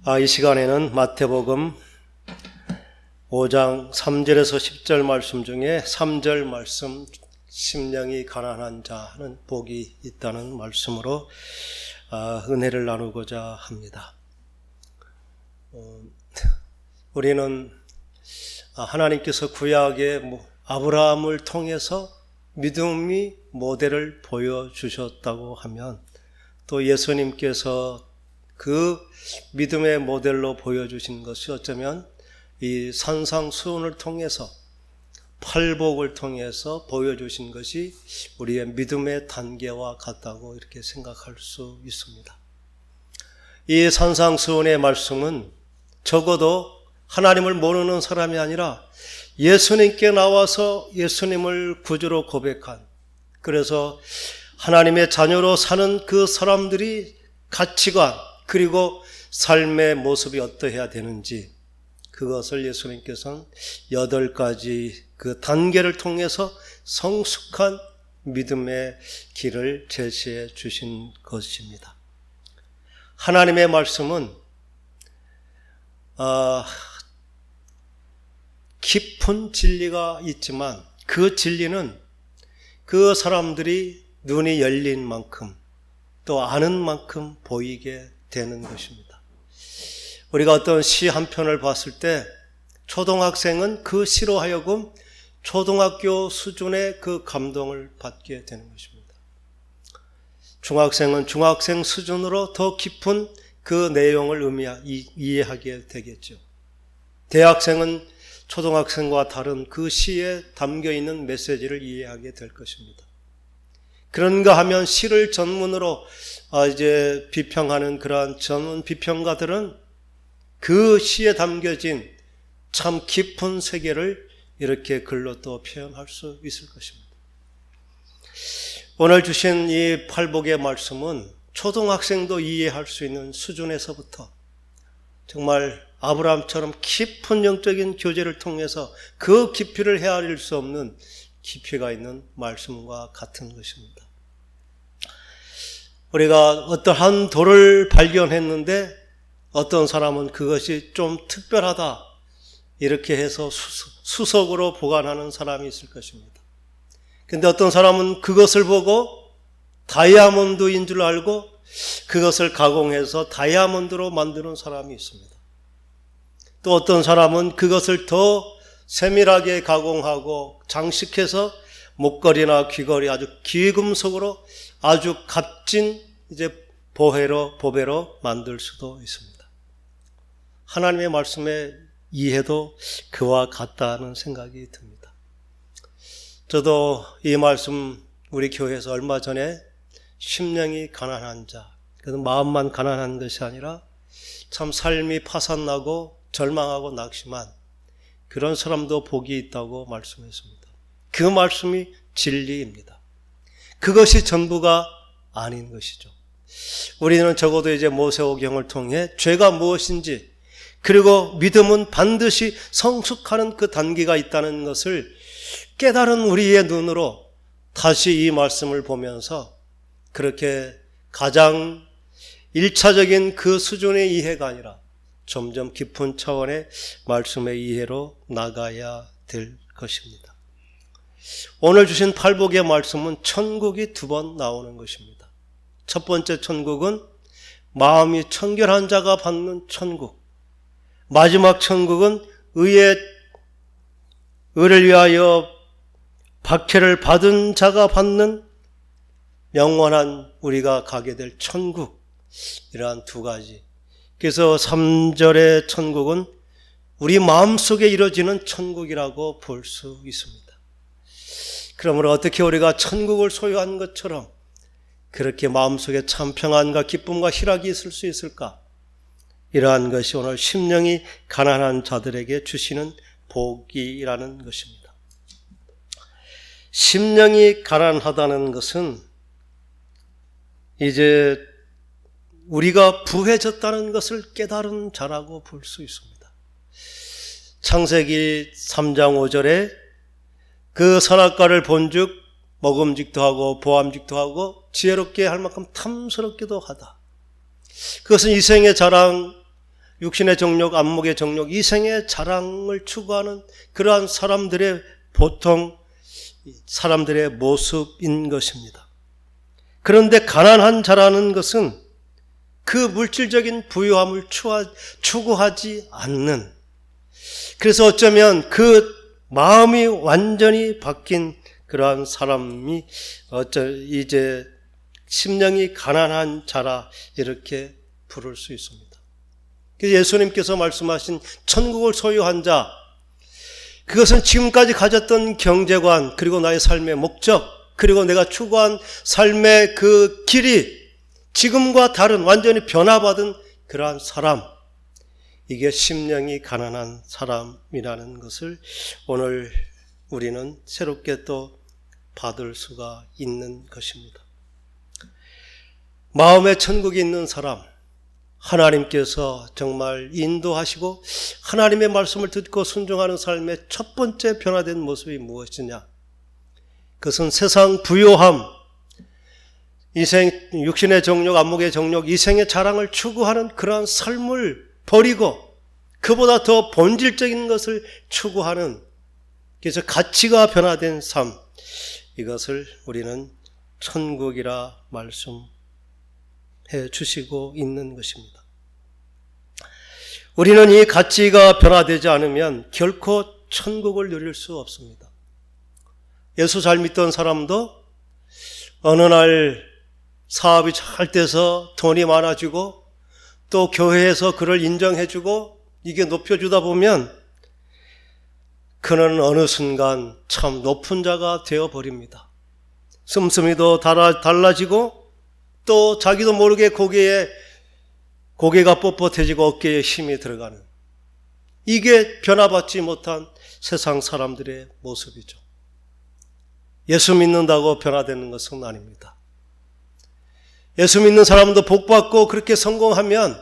이 시간에는 마태복음 5장 3절에서 10절 말씀 중에 3절 말씀, 심령이 가난한 자는 복이 있다는 말씀으로 은혜를 나누고자 합니다. 우리는 하나님께서 구약의 아브라함을 통해서 믿음의 모델을 보여주셨다고 하면, 또 예수님께서 그 믿음의 모델로 보여주신 것이 어쩌면 이 산상수훈을 통해서, 팔복을 통해서 보여주신 것이 우리의 믿음의 단계와 같다고 이렇게 생각할 수 있습니다. 이 산상수훈의 말씀은 적어도 하나님을 모르는 사람이 아니라 예수님께 나와서 예수님을 구주로 고백한, 그래서 하나님의 자녀로 사는 그 사람들이 가치관 그리고 삶의 모습이 어떠해야 되는지, 그것을 예수님께서는 8가지 그 단계를 통해서 성숙한 믿음의 길을 제시해 주신 것입니다. 하나님의 말씀은 깊은 진리가 있지만 그 진리는 그 사람들이 눈이 열린 만큼, 또 아는 만큼 보이게 되는 것입니다. 우리가 어떤 시 한 편을 봤을 때 초등학생은 그 시로 하여금 초등학교 수준의 그 감동을 받게 되는 것입니다. 중학생은 중학생 수준으로 더 깊은 그 내용을 이해하게 되겠죠. 대학생은 초등학생과 다른 그 시에 담겨있는 메시지를 이해하게 될 것입니다. 그런가 하면 시를 전문으로 이제 비평하는 그러한 전문 비평가들은 그 시에 담겨진 참 깊은 세계를 이렇게 글로 또 표현할 수 있을 것입니다. 오늘 주신 이 팔복의 말씀은 초등학생도 이해할 수 있는 수준에서부터 정말 아브라함처럼 깊은 영적인 교제를 통해서 그 깊이를 헤아릴 수 없는 깊이가 있는 말씀과 같은 것입니다. 우리가 어떠한 돌을 발견했는데 어떤 사람은 그것이 좀 특별하다 이렇게 해서 수석으로 보관하는 사람이 있을 것입니다. 근데 어떤 사람은 그것을 보고 다이아몬드인 줄 알고 그것을 가공해서 다이아몬드로 만드는 사람이 있습니다. 또 어떤 사람은 그것을 더 세밀하게 가공하고 장식해서 목걸이나 귀걸이 아주 귀금속으로 아주 값진 보배로 만들 수도 있습니다. 하나님의 말씀의 이해도 그와 같다는 생각이 듭니다. 저도 이 말씀 우리 교회에서 얼마 전에 심령이 가난한 자, 그래서 마음만 가난한 것이 아니라 참 삶이 파산나고 절망하고 낙심한 그런 사람도 복이 있다고 말씀했습니다. 그 말씀이 진리입니다. 그것이 전부가 아닌 것이죠. 우리는 적어도 이제 모세오경을 통해 죄가 무엇인지, 그리고 믿음은 반드시 성숙하는 그 단계가 있다는 것을 깨달은 우리의 눈으로 다시 이 말씀을 보면서 그렇게 가장 1차적인 그 수준의 이해가 아니라 점점 깊은 차원의 말씀의 이해로 나가야 될 것입니다. 오늘 주신 팔복의 말씀은 천국이 2번 나오는 것입니다. 첫 번째 천국은 마음이 청결한 자가 받는 천국, 마지막 천국은 의를 위하여 박해를 받은 자가 받는 영원한 우리가 가게 될 천국, 이러한 2가지. 그래서 3절의 천국은 우리 마음속에 이루어지는 천국이라고 볼 수 있습니다. 그러므로 어떻게 우리가 천국을 소유한 것처럼 그렇게 마음속에 참 평안과 기쁨과 희락이 있을 수 있을까? 이러한 것이 오늘 심령이 가난한 자들에게 주시는 복이라는 것입니다. 심령이 가난하다는 것은 이제 우리가 부해졌다는 것을 깨달은 자라고 볼 수 있습니다. 창세기 3장 5절에 그 선악과를 본즉 먹음직도 하고 보암직도 하고 지혜롭게 할 만큼 탐스럽기도 하다. 그것은 이생의 자랑, 육신의 정욕, 안목의 정욕, 이생의 자랑을 추구하는 그러한 사람들의 보통 사람들의 모습인 것입니다. 그런데 가난한 자라는 것은 그 물질적인 부유함을 추구하지 않는, 그래서 어쩌면 그 마음이 완전히 바뀐 그러한 사람이 이제 심령이 가난한 자라 이렇게 부를 수 있습니다. 그래서 예수님께서 말씀하신 천국을 소유한 자, 그것은 지금까지 가졌던 경제관, 그리고 나의 삶의 목적, 그리고 내가 추구한 삶의 그 길이 지금과 다른 완전히 변화받은 그러한 사람, 이게 심령이 가난한 사람이라는 것을 오늘 우리는 새롭게 또 받을 수가 있는 것입니다. 마음의 천국이 있는 사람, 하나님께서 정말 인도하시고 하나님의 말씀을 듣고 순종하는 삶의 첫 번째 변화된 모습이 무엇이냐? 그것은 세상 부요함, 육신의 정욕, 안목의 정욕, 이생의 자랑을 추구하는 그러한 삶을 버리고 그보다 더 본질적인 것을 추구하는, 그래서 가치가 변화된 삶, 이것을 우리는 천국이라 말씀해 주시고 있는 것입니다. 우리는 이 가치가 변화되지 않으면 결코 천국을 누릴 수 없습니다. 예수 잘 믿던 사람도 어느 날 사업이 잘 돼서 돈이 많아지고 또 교회에서 그를 인정해주고 이게 높여주다 보면 그는 어느 순간 참 높은 자가 되어버립니다. 씀씀이도 달라지고 또 자기도 모르게 고개가 뻣뻣해지고 어깨에 힘이 들어가는, 이게 변화받지 못한 세상 사람들의 모습이죠. 예수 믿는다고 변화되는 것은 아닙니다. 예수 믿는 사람도 복받고 그렇게 성공하면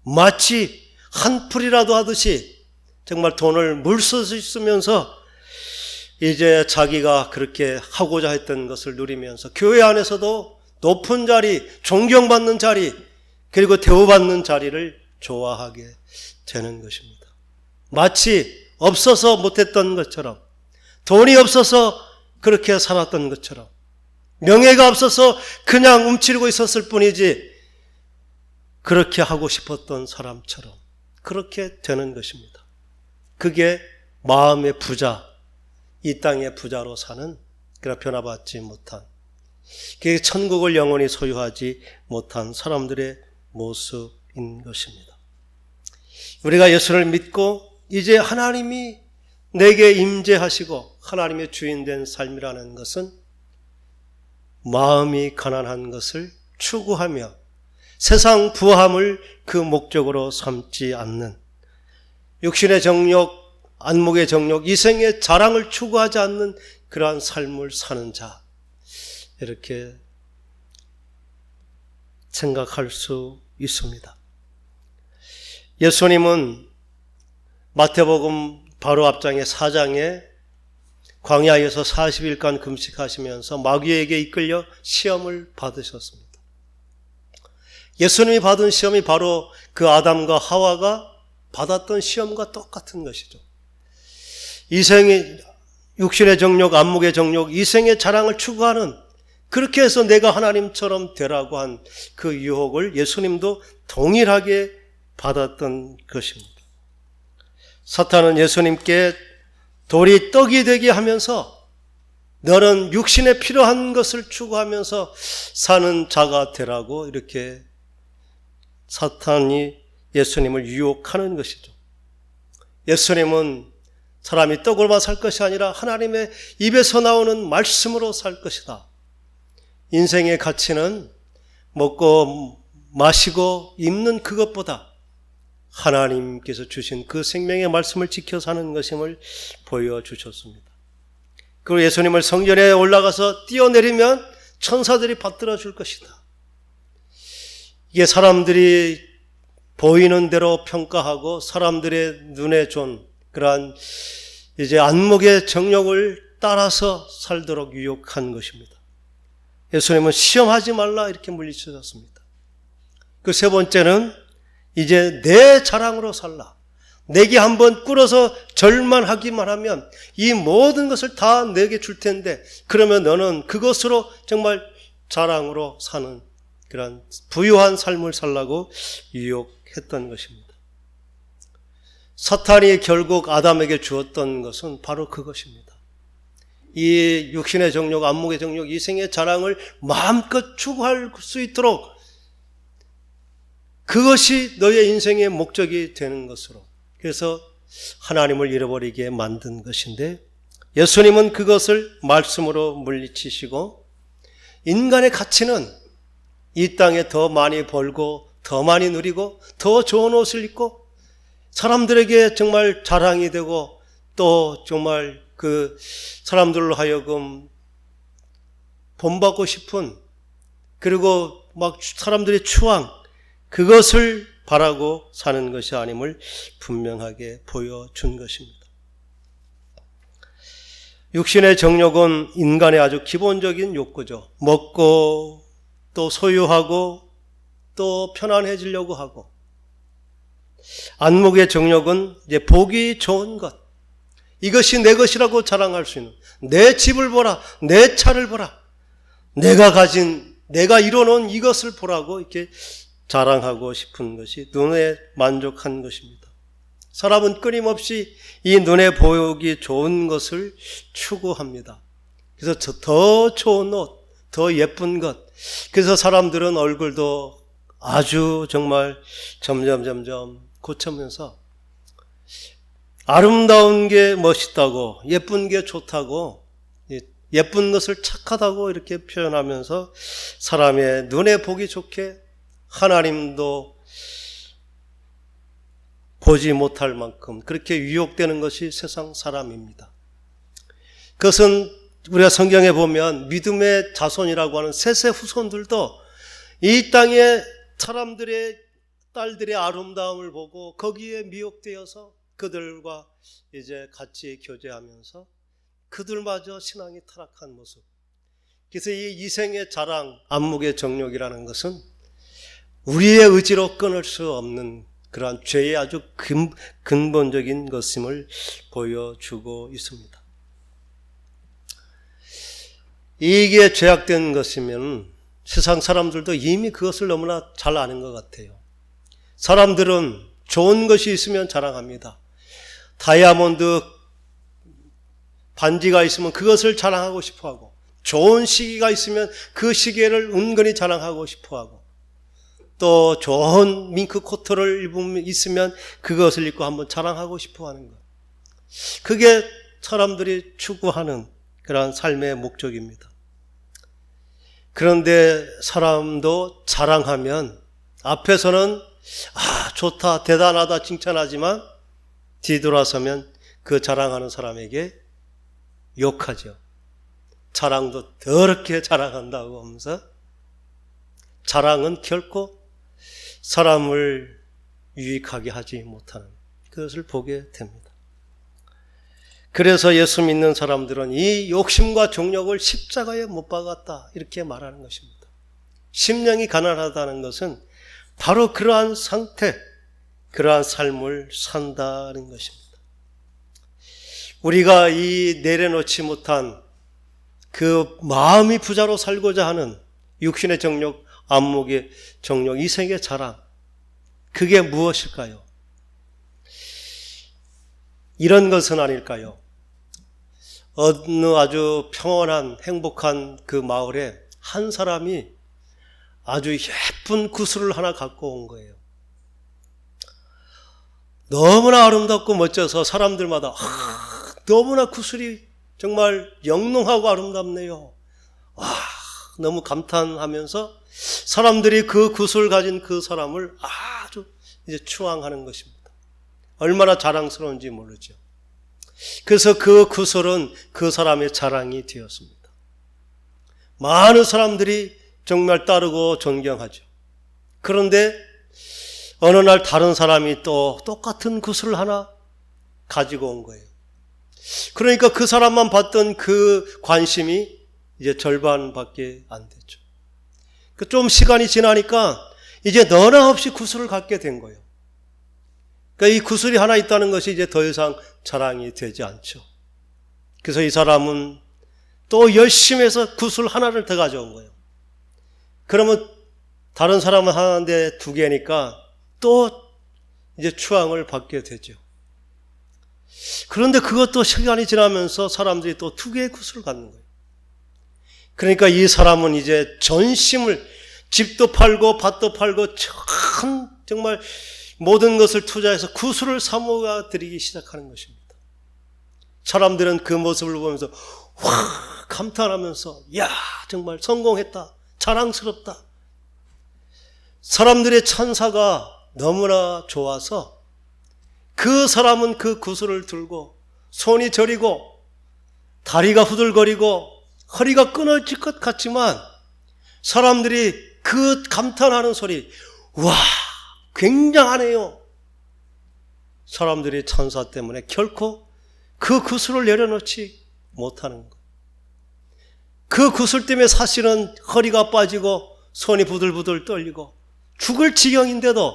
마치 한 풀이라도 하듯이 정말 돈을 물쏟이 쓰면서 이제 자기가 그렇게 하고자 했던 것을 누리면서 교회 안에서도 높은 자리, 존경받는 자리, 그리고 대우받는 자리를 좋아하게 되는 것입니다. 마치 없어서 못했던 것처럼, 돈이 없어서 그렇게 살았던 것처럼, 명예가 없어서 그냥 움츠리고 있었을 뿐이지 그렇게 하고 싶었던 사람처럼 그렇게 되는 것입니다. 그게 마음의 부자, 이 땅의 부자로 사는, 그러나 변화받지 못한, 그게 천국을 영원히 소유하지 못한 사람들의 모습인 것입니다. 우리가 예수를 믿고 이제 하나님이 내게 임재하시고 하나님의 주인 된 삶이라는 것은 마음이 가난한 것을 추구하며 세상 부함을 그 목적으로 삼지 않는, 육신의 정욕, 안목의 정욕, 이생의 자랑을 추구하지 않는 그러한 삶을 사는 자, 이렇게 생각할 수 있습니다. 예수님은 마태복음 바로 앞장의 4장에 광야에서 40일간 금식하시면서 마귀에게 이끌려 시험을 받으셨습니다. 예수님이 받은 시험이 바로 그 아담과 하와가 받았던 시험과 똑같은 것이죠. 육신의 정욕, 안목의 정욕, 이생의 자랑을 추구하는, 그렇게 해서 내가 하나님처럼 되라고 한 그 유혹을 예수님도 동일하게 받았던 것입니다. 사탄은 예수님께 돌이 떡이 되게 하면서 너는 육신에 필요한 것을 추구하면서 사는 자가 되라고 이렇게 사탄이 예수님을 유혹하는 것이죠. 예수님은 사람이 떡으로만 살 것이 아니라 하나님의 입에서 나오는 말씀으로 살 것이다. 인생의 가치는 먹고 마시고 입는 그것보다 하나님께서 주신 그 생명의 말씀을 지켜 사는 것임을 보여주셨습니다. 그리고 예수님을 성전에 올라가서 뛰어내리면 천사들이 받들어 줄 것이다. 이게 사람들이 보이는 대로 평가하고 사람들의 눈에 준 그러한 이제 안목의 정욕을 따라서 살도록 유혹한 것입니다. 예수님은 시험하지 말라 이렇게 물리치셨습니다. 그 세 번째는 이제 내 자랑으로 살라. 내게 한번 꿇어서 절만 하기만 하면 이 모든 것을 다 내게 줄 텐데 그러면 너는 그것으로 정말 자랑으로 사는 그런 부유한 삶을 살라고 유혹했던 것입니다. 사탄이 결국 아담에게 주었던 것은 바로 그것입니다. 이 육신의 정욕, 안목의 정욕, 이생의 자랑을 마음껏 추구할 수 있도록 그것이 너의 인생의 목적이 되는 것으로, 그래서 하나님을 잃어버리게 만든 것인데 예수님은 그것을 말씀으로 물리치시고 인간의 가치는 이 땅에 더 많이 벌고 더 많이 누리고 더 좋은 옷을 입고 사람들에게 정말 자랑이 되고 또 정말 그 사람들로 하여금 본받고 싶은, 그리고 막 사람들의 추앙, 그것을 바라고 사는 것이 아님을 분명하게 보여준 것입니다. 육신의 정욕은 인간의 아주 기본적인 욕구죠. 먹고 또 소유하고 또 편안해지려고 하고, 안목의 정욕은 이제 보기 좋은 것, 이것이 내 것이라고 자랑할 수 있는, 내 집을 보라, 내 차를 보라, 내가 가진, 내가 이뤄놓은 이것을 보라고 이렇게 자랑하고 싶은 것이 눈에 만족한 것입니다. 사람은 끊임없이 이 눈에 보기 좋은 것을 추구합니다. 그래서 더 좋은 옷, 더 예쁜 것, 그래서 사람들은 얼굴도 아주 정말 점점 고쳐면서 아름다운 게 멋있다고, 예쁜 게 좋다고, 예쁜 것을 착하다고 이렇게 표현하면서 사람의 눈에 보기 좋게 하나님도 보지 못할 만큼 그렇게 유혹되는 것이 세상 사람입니다. 그것은 우리가 성경에 보면 믿음의 자손이라고 하는 셋의 후손들도 이 땅의 사람들의 딸들의 아름다움을 보고 거기에 미혹되어서 그들과 이제 같이 교제하면서 그들마저 신앙이 타락한 모습. 그래서 이 이생의 자랑, 안목의 정욕이라는 것은 우리의 의지로 끊을 수 없는 그러한 죄의 아주 근본적인 것임을 보여주고 있습니다. 이게 죄악된 것이면 세상 사람들도 이미 그것을 너무나 잘 아는 것 같아요. 사람들은 좋은 것이 있으면 자랑합니다. 다이아몬드 반지가 있으면 그것을 자랑하고 싶어하고, 좋은 시계가 있으면 그 시계를 은근히 자랑하고 싶어하고, 또 좋은 밍크 코트를 있으면 그것을 입고 한번 자랑하고 싶어하는 것. 그게 사람들이 추구하는 그런 삶의 목적입니다. 그런데 사람도 자랑하면 앞에서는 좋다, 대단하다 칭찬하지만 뒤돌아서면 그 자랑하는 사람에게 욕하죠. 자랑도 더럽게 자랑한다고 하면서 자랑은 결코 사람을 유익하게 하지 못하는 그것을 보게 됩니다. 그래서 예수 믿는 사람들은 이 욕심과 정욕을 십자가에 못 박았다 이렇게 말하는 것입니다. 심령이 가난하다는 것은 바로 그러한 상태, 그러한 삶을 산다는 것입니다. 우리가 이 내려놓지 못한 그 마음이 부자로 살고자 하는 육신의 정욕, 안목의 정욕, 이생의 자랑, 그게 무엇일까요? 이런 것은 아닐까요? 어느 아주 평온한 행복한 그 마을에 한 사람이 아주 예쁜 구슬을 하나 갖고 온 거예요. 너무나 아름답고 멋져서 사람들마다 너무나 구슬이 정말 영롱하고 아름답네요. 너무 감탄하면서 사람들이 그 구슬을 가진 그 사람을 아주 이제 추앙하는 것입니다. 얼마나 자랑스러운지 모르죠. 그래서 그 구슬은 그 사람의 자랑이 되었습니다. 많은 사람들이 정말 따르고 존경하죠. 그런데 어느 날 다른 사람이 또 똑같은 구슬을 하나 가지고 온 거예요. 그러니까 그 사람만 받던 그 관심이 이제 절반밖에 안 됐죠. 좀 시간이 지나니까 이제 너나 없이 구슬을 갖게 된 거예요. 그러니까 이 구슬이 하나 있다는 것이 이제 더 이상 자랑이 되지 않죠. 그래서 이 사람은 또 열심히 해서 구슬 하나를 더 가져온 거예요. 그러면 다른 사람은 하나인데 두 개니까 또 이제 추앙을 받게 되죠. 그런데 그것도 시간이 지나면서 사람들이 또 두 개의 구슬을 갖는 거예요. 그러니까 이 사람은 이제 전심을, 집도 팔고 밭도 팔고 정말 모든 것을 투자해서 구슬을 사모아 드리기 시작하는 것입니다. 사람들은 그 모습을 보면서 와 감탄하면서 야 정말 성공했다, 자랑스럽다. 사람들의 찬사가 너무나 좋아서 그 사람은 그 구슬을 들고 손이 저리고 다리가 후들거리고 허리가 끊어질 것 같지만 사람들이 그 감탄하는 소리, 와 굉장하네요. 사람들의 찬사 때문에 결코 그 구슬을 내려놓지 못하는 것. 그 구슬 때문에 사실은 허리가 빠지고 손이 부들부들 떨리고 죽을 지경인데도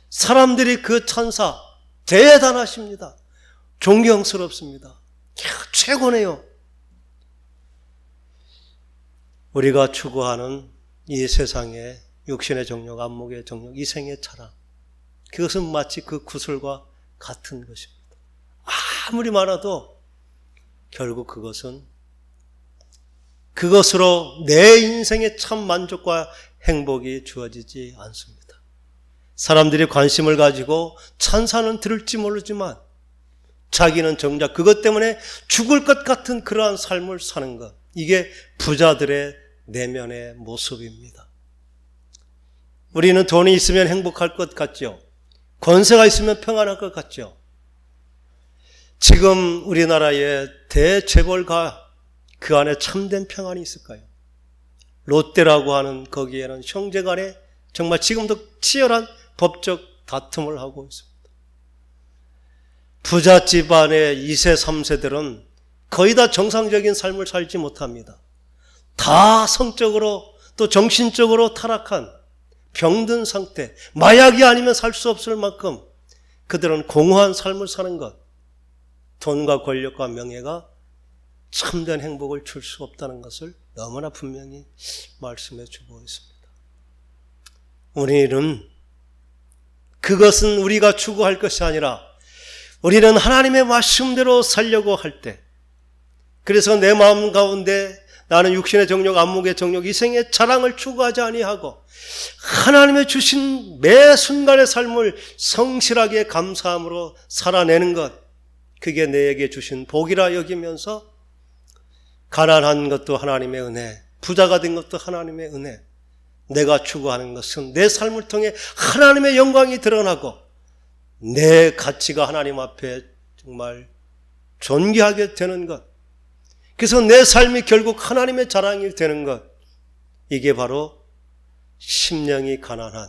사람들이 그 찬사 대단하십니다. 존경스럽습니다. 최고네요. 우리가 추구하는 이 세상의 육신의 정욕, 안목의 정욕, 이생의 자랑, 그것은 마치 그 구슬과 같은 것입니다. 아무리 많아도 결국 그것으로 내 인생의 참 만족과 행복이 주어지지 않습니다. 사람들이 관심을 가지고 찬사는 들을지 모르지만 자기는 정작 그것 때문에 죽을 것 같은 그러한 삶을 사는 것, 이게 부자들의 내면의 모습입니다. 우리는 돈이 있으면 행복할 것 같죠. 권세가 있으면 평안할 것 같죠. 지금 우리나라의 대재벌가 그 안에 참된 평안이 있을까요? 롯데라고 하는 거기에는 형제 간에 정말 지금도 치열한 법적 다툼을 하고 있습니다. 부잣 집안의 2세, 3세들은 거의 다 정상적인 삶을 살지 못합니다. 다 성적으로 또 정신적으로 타락한 병든 상태, 마약이 아니면 살 수 없을 만큼 그들은 공허한 삶을 사는 것, 돈과 권력과 명예가 참된 행복을 줄 수 없다는 것을 너무나 분명히 말씀해 주고 있습니다. 우리는 그것은 우리가 추구할 것이 아니라 우리는 하나님의 말씀대로 살려고 할 때, 그래서 내 마음 가운데 나는 육신의 정욕, 안목의 정욕, 이생의 자랑을 추구하지 아니하고 하나님의 주신 매 순간의 삶을 성실하게 감사함으로 살아내는 것, 그게 내게 주신 복이라 여기면서 가난한 것도 하나님의 은혜, 부자가 된 것도 하나님의 은혜, 내가 추구하는 것은 내 삶을 통해 하나님의 영광이 드러나고 내 가치가 하나님 앞에 정말 존귀하게 되는 것, 그래서 내 삶이 결국 하나님의 자랑이 되는 것, 이게 바로 심령이 가난한,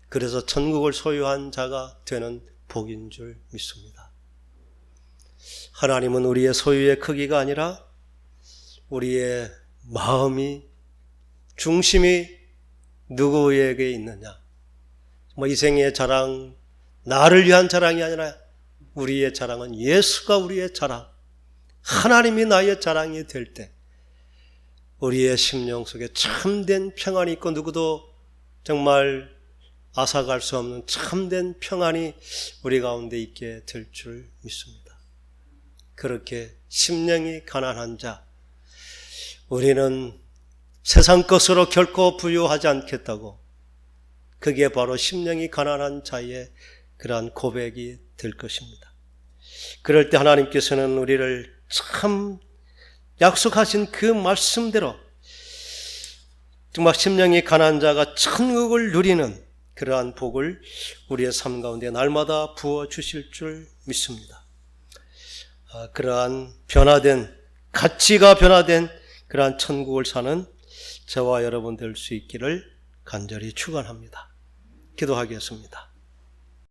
그래서 천국을 소유한 자가 되는 복인 줄 믿습니다. 하나님은 우리의 소유의 크기가 아니라 우리의 마음이, 중심이 누구에게 있느냐, 이생의 자랑, 나를 위한 자랑이 아니라 우리의 자랑은 예수가 우리의 자랑, 하나님이 나의 자랑이 될 때 우리의 심령 속에 참된 평안이 있고 누구도 정말 앗아갈 수 없는 참된 평안이 우리 가운데 있게 될 줄 믿습니다. 그렇게 심령이 가난한 자, 우리는 세상 것으로 결코 부유하지 않겠다고, 그게 바로 심령이 가난한 자의 그러한 고백이 될 것입니다. 그럴 때 하나님께서는 우리를 참 약속하신 그 말씀대로 정말 심령이 가난한 자가 천국을 누리는 그러한 복을 우리의 삶 가운데 날마다 부어주실 줄 믿습니다. 그러한 변화된, 가치가 변화된 그러한 천국을 사는 저와 여러분 될 수 있기를 간절히 축원합니다. 기도하겠습니다.